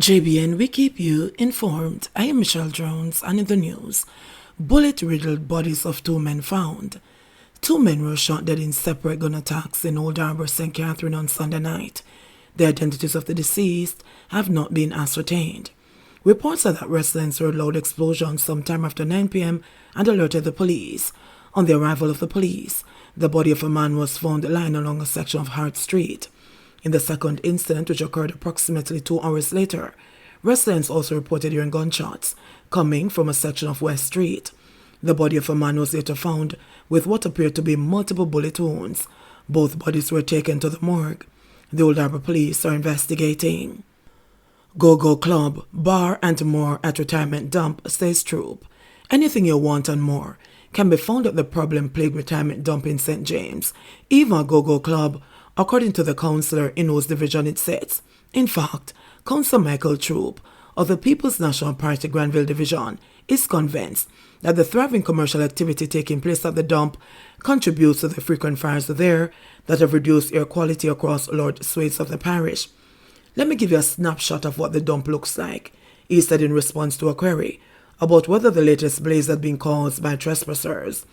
JBN, we keep you informed. I am Michelle Jones, and in the news, bullet-riddled bodies of two men found. Two men were shot dead in separate gun attacks in Old Harbour, St. Catherine on Sunday night. The identities of the deceased have not been ascertained. Reports are that residents heard loud explosions sometime after 9 p.m. and alerted the police. On the arrival of the police, the body of a man was found lying along a section of Hart Street. In the second incident, which occurred approximately 2 hours later, residents also reported hearing gunshots coming from a section of West Street. The body of a man was later found with what appeared to be multiple bullet wounds. Both bodies were taken to the morgue. The Old Harbour police are investigating. Go-Go Club, bar and more at retirement dump, says Troop. Anything you want and more can be found at the problem-plagued retirement dump in St. James. Even a Go-Go Club, according to the councillor in whose division it sits. In fact, Councillor Michael Troop of the People's National Party Granville Division is convinced that the thriving commercial activity taking place at the dump contributes to the frequent fires there that have reduced air quality across large swathes of the parish. Let me give you a snapshot of what the dump looks like, he said in response to a query about whether the latest blaze had been caused by trespassers.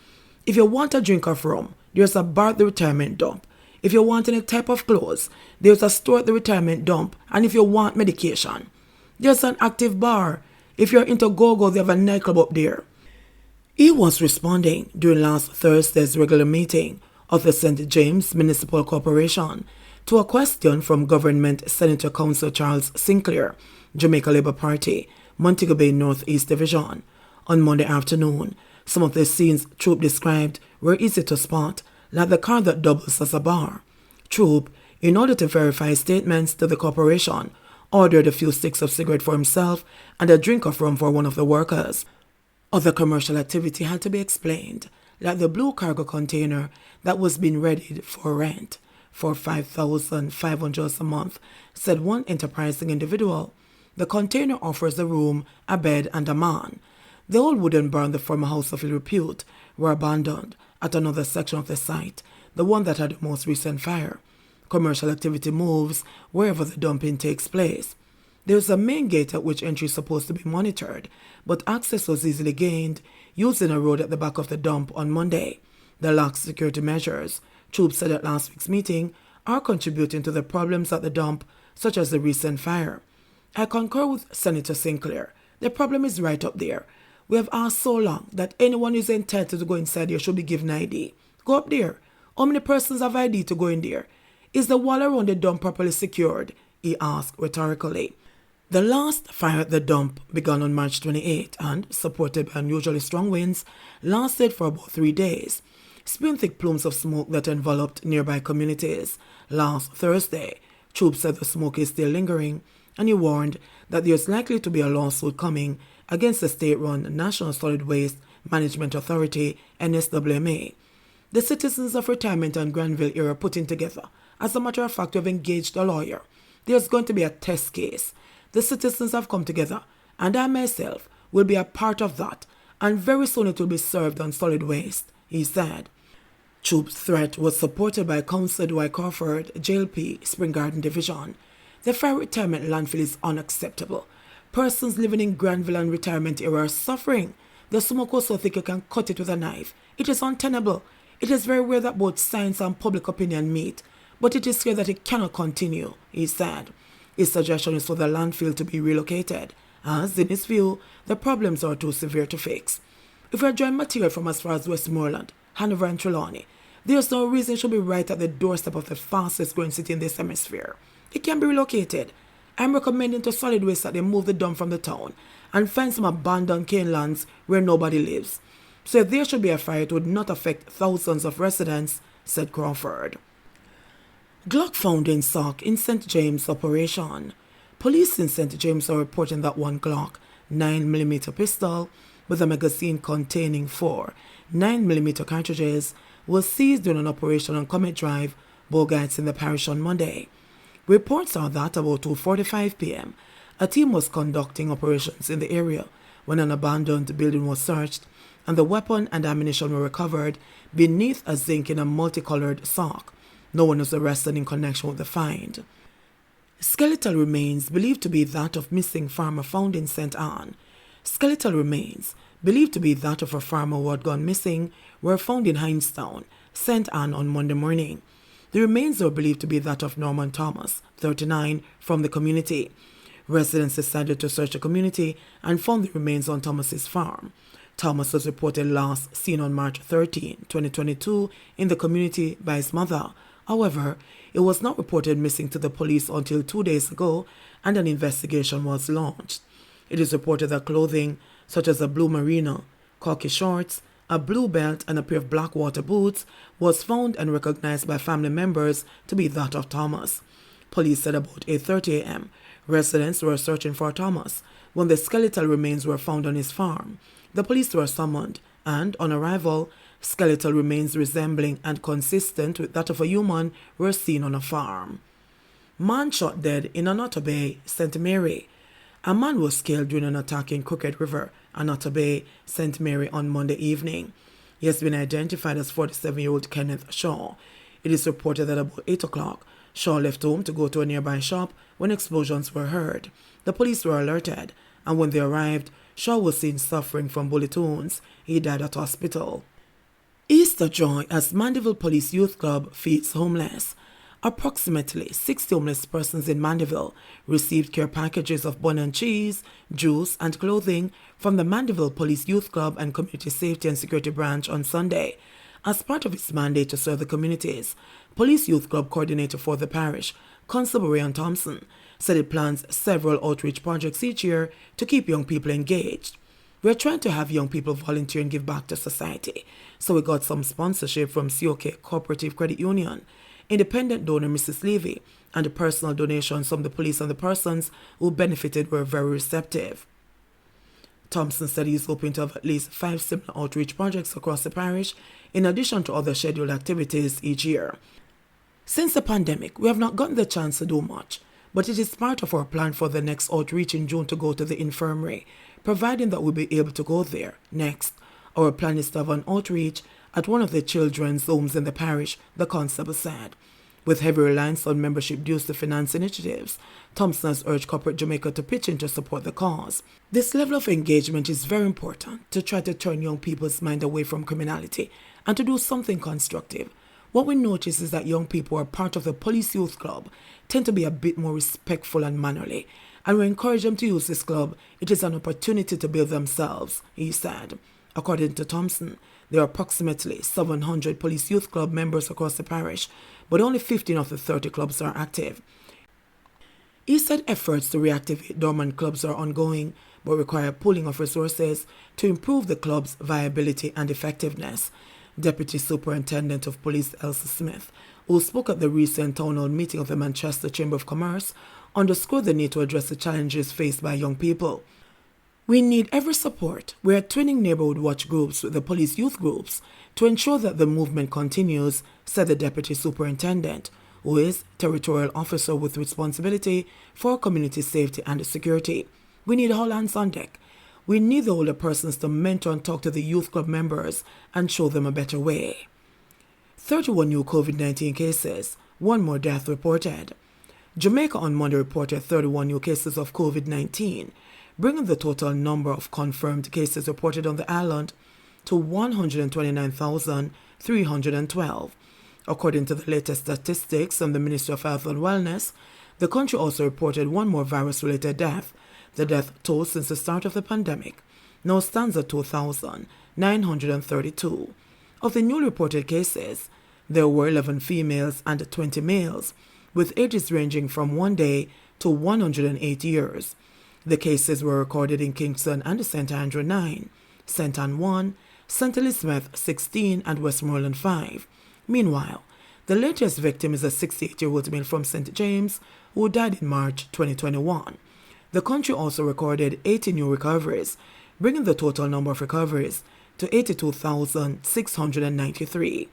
If you want a drink of rum, there's a bar at the retirement dump. If you want any type of clothes, there's a store at the retirement dump. And if you want medication, there's an active bar. If you're into go-go, they have a nightclub up there. He was responding during last Thursday's regular meeting of the St. James Municipal Corporation to a question from Government Senator Councillor Charles Sinclair, Jamaica Labour Party, Montego Bay North East Division. On Monday afternoon, some of the scenes Troop described were easy to spot, like the car that doubles as a bar. Troop, in order to verify statements to the corporation, ordered a few sticks of cigarette for himself and a drink of rum for one of the workers. Other commercial activity had to be explained, like the blue cargo container that was being readied for rent for $5,500 a month, said one enterprising individual. The container offers a room, a bed, and a man. The old wooden barn, the former house of ill repute, were abandoned at another section of the site, the one that had the most recent fire. Commercial activity moves wherever the dumping takes place. There is a main gate at which entry is supposed to be monitored, but access was easily gained using a road at the back of the dump on Monday. The lax security measures, Troop said at last week's meeting, are contributing to the problems at the dump, such as the recent fire. I concur with Senator Sinclair. The problem is right up there. We have asked so long that anyone who is entitled to go inside there should be given ID. Go up there. How many persons have ID to go in there? Is the wall around the dump properly secured? He asked rhetorically. The last fire at the dump began on March 28 and, supported by unusually strong winds, lasted for about 3 days, spewing thick plumes of smoke that enveloped nearby communities. Last Thursday, Troop said the smoke is still lingering, and he warned that there is likely to be a lawsuit coming against the state-run National Solid Waste Management Authority, NSWMA. The citizens of retirement and Granville area putting together. As a matter of fact, we have engaged a lawyer. There's going to be a test case. The citizens have come together, and I myself will be a part of that, and very soon it will be served on solid waste, he said. Troop's threat was supported by Councillor Dwight Crawford, JLP, Spring Garden Division. The fire retirement landfill is unacceptable. Persons living in Granville and retirement area are suffering. The smoke was so thick you can cut it with a knife. It is untenable. It is very rare that both science and public opinion meet, but it is clear that it cannot continue, he said. His suggestion is for the landfill to be relocated, as, in his view, the problems are too severe to fix. If we are drawing material from as far as Westmoreland, Hanover and Trelawney, there is no reason it should be right at the doorstep of the fastest growing city in this hemisphere. It can be relocated. I'm recommending to solid waste that they move the dump from the town and find some abandoned cane lands where nobody lives. So if there should be a fire, it would not affect thousands of residents, said Crawford. Glock found in sock in St. James operation. Police in St. James are reporting that one Glock 9mm pistol with a magazine containing 4 9mm cartridges was seized during an operation on Comet Drive, Bogarts in the parish on Monday. Reports are that about 2:45 p.m., a team was conducting operations in the area when an abandoned building was searched and the weapon and ammunition were recovered beneath a zinc in a multicolored sock. No one was arrested in connection with the find. Skeletal remains believed to be that of missing farmer found in St. Ann. Skeletal remains, believed to be that of a farmer who had gone missing, were found in Hinestown, St. Ann on Monday morning. The remains were believed to be that of Norman Thomas, 39, from the community. Residents decided to search the community and found the remains on Thomas's farm. Thomas was reported last seen on March 13, 2022, in the community by his mother. However, it was not reported missing to the police until 2 days ago, and an investigation was launched. It is reported that clothing, such as a blue merino, khaki shorts, a blue belt, and a pair of black water boots, was found and recognized by family members to be that of Thomas. Police said about 8:30 a.m., residents were searching for Thomas when the skeletal remains were found on his farm. The police were summoned, and on arrival, skeletal remains resembling and consistent with that of a human were seen on a farm. Man shot dead in Anoto Bay, St. Mary. A man was killed during an attack in Crooked River, Anoto Bay, St. Mary on Monday evening. He has been identified as 47-year-old Kenneth Shaw. It is reported that about 8 o'clock, Shaw left home to go to a nearby shop when explosions were heard. The police were alerted, and when they arrived, Shaw was seen suffering from bullet wounds. He died at hospital. Easter joy as Mandeville Police Youth Club feeds homeless. Approximately 60 homeless persons in Mandeville received care packages of bun and cheese, juice, and clothing from the Mandeville Police Youth Club and Community Safety and Security Branch on Sunday. As part of its mandate to serve the communities, Police Youth Club coordinator for the parish, Constable Rayan Thompson, said it plans several outreach projects each year to keep young people engaged. We're trying to have young people volunteer and give back to society, so we got some sponsorship from COK Cooperative Credit Union, independent donor Mrs. Levy, and the personal donations from the police and the persons who benefited were very receptive. Thompson said he is hoping to have at least 5 similar outreach projects across the parish, in addition to other scheduled activities each year. Since the pandemic, we have not gotten the chance to do much, but it is part of our plan for the next outreach in June to go to the infirmary, providing that we'll be able to go there. Next, our plan is to have an outreach at one of the children's homes in the parish, the constable said. With heavy reliance on membership dues to finance initiatives, Thompson has urged corporate Jamaica to pitch in to support the cause. This level of engagement is very important to try to turn young people's mind away from criminality and to do something constructive. What we notice is that young people who are part of the Police Youth Club tend to be a bit more respectful and mannerly, and we encourage them to use this club. It is an opportunity to build themselves, he said. According to Thompson, there are approximately 700 Police Youth Club members across the parish, but only 15 of the 30 clubs are active. He said efforts to reactivate dormant clubs are ongoing, but require pooling of resources to improve the club's viability and effectiveness. Deputy Superintendent of Police Elsa Smith, who spoke at the recent town hall meeting of the Manchester Chamber of Commerce, underscored the need to address the challenges faced by young people. We need every support. We are twinning neighborhood watch groups with the police youth groups to ensure that the movement continues, said the Deputy Superintendent, who is territorial officer with responsibility for community safety and security. We need all hands on deck. We need the older persons to mentor and talk to the youth club members and show them a better way. 31 new COVID-19 cases, 1 more death reported. Jamaica on Monday reported 31 new cases of COVID-19, bringing the total number of confirmed cases reported on the island to 129,312. According to the latest statistics from the Ministry of Health and Wellness, the country also reported 1 more virus-related death. The death toll since the start of the pandemic now stands at 2,932. Of the newly reported cases, there were 11 females and 20 males, with ages ranging from 1 day to 108 years. The cases were recorded in Kingston and St. Andrew 9, St. Ann 1, St. Elizabeth 16, and Westmoreland 5. Meanwhile, the latest victim is a 68-year-old male from St. James who died in March 2021. The country also recorded 80 new recoveries, bringing the total number of recoveries to 82,693.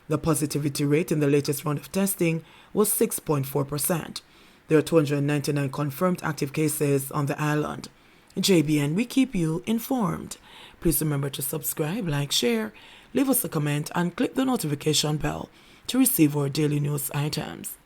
The positivity rate in the latest round of testing was 6.4%. There are 299 confirmed active cases on the island. JBN, we keep you informed. Please remember to subscribe, like, share, leave us a comment, and click the notification bell to receive our daily news items.